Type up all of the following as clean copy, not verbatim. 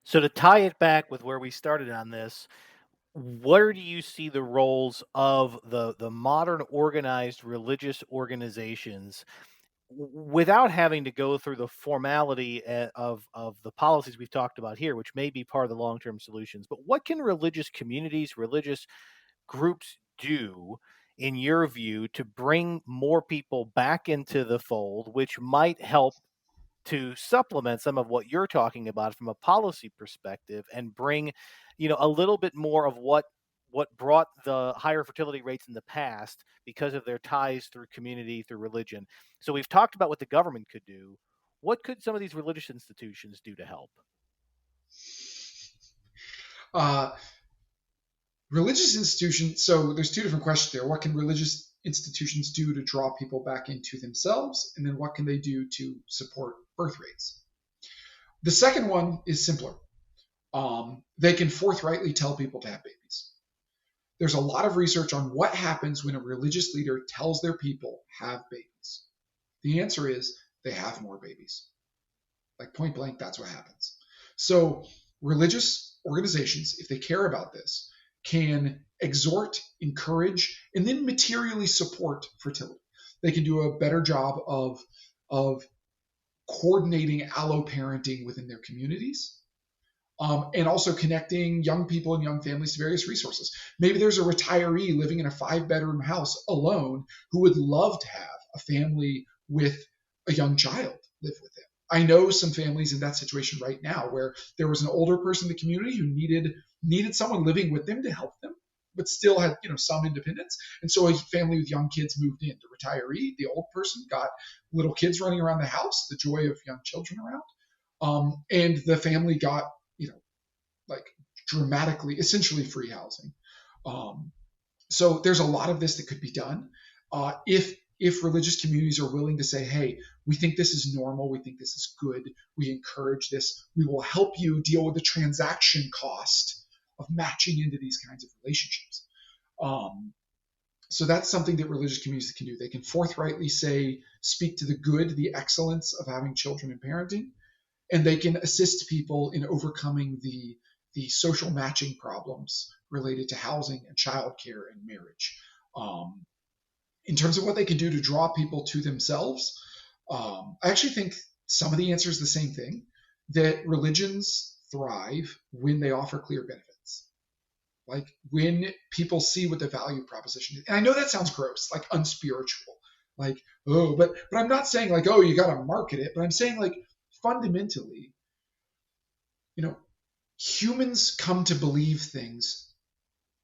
So to tie it back with where we started on this, where do you see the roles of the modern organized religious organizations without having to go through the formality of the policies we've talked about here, which may be part of the long-term solutions? But what can religious communities, religious groups do, in your view, to bring more people back into the fold, which might help to supplement some of what you're talking about from a policy perspective and bring, a little bit more of what brought the higher fertility rates in the past because of their ties through community, through religion. So we've talked about what the government could do. What could some of these religious institutions do to help? Uh, Religious institutions. So there's two different questions there. What can religious institutions do to draw people back into themselves? And then what can they do to support birth rates? The second one is simpler. They can forthrightly tell people to have babies. There's a lot of research on what happens when a religious leader tells their people have babies. The answer is they have more babies. Like point blank, that's what happens. So religious organizations, if they care about this, can exhort, encourage, and then materially support fertility. They can do a better job of coordinating alloparenting within their communities, and also connecting young people and young families to various resources. Maybe there's a retiree living in a 5-bedroom house alone who would love to have a family with a young child live with them. I know some families in that situation right now where there was an older person in the community who needed someone living with them to help them, but still had some independence. And so a family with young kids moved in. The retiree, the old person, got little kids running around the house, the joy of young children around, and the family got like dramatically, essentially free housing. Um, so there's a lot of this that could be done if religious communities are willing to say, hey, we think this is normal, we think this is good, we encourage this, we will help you deal with the transaction cost of matching into these kinds of relationships. Um, so that's something that religious communities can do. They can forthrightly say, speak to the good, the excellence of having children and parenting, and they can assist people in overcoming the social matching problems related to housing and childcare and marriage. In terms of what they can do to draw people to themselves, I actually think some of the answer is the same thing, that religions thrive when they offer clear benefits. Like when people see what the value proposition is. And I know that sounds gross, like unspiritual. Like, oh, but I'm not saying like, oh, you gotta market it, but I'm saying like fundamentally, you know, humans come to believe things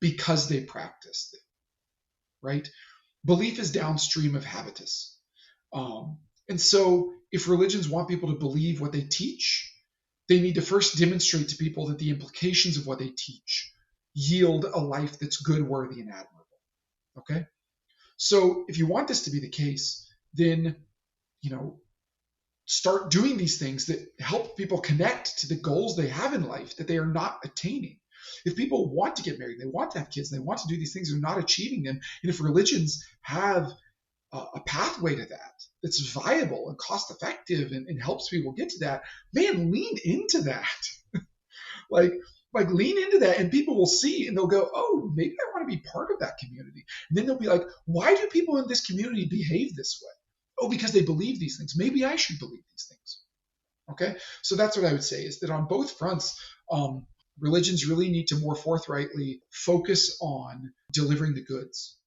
because they practice them, right? Belief is downstream of habitus. And so, if religions want people to believe what they teach, they need to first demonstrate to people that the implications of what they teach yield a life that's good, worthy, and admirable. Okay? So, if you want this to be the case, then, you know, start doing these things that help people connect to the goals they have in life that they are not attaining. If people want to get married, they want to have kids, they want to do these things, they're not achieving them. And if religions have a pathway to that that's viable and cost effective and helps people get to that, man, lean into that. like like lean into that, and people will see and they'll go, oh, maybe I want to be part of that community. And then they'll be like, why do people in this community behave this way? Oh, because they believe these things. Maybe I should believe these things. Okay, so that's what I would say, is that on both fronts, religions really need to more forthrightly focus on delivering the goods.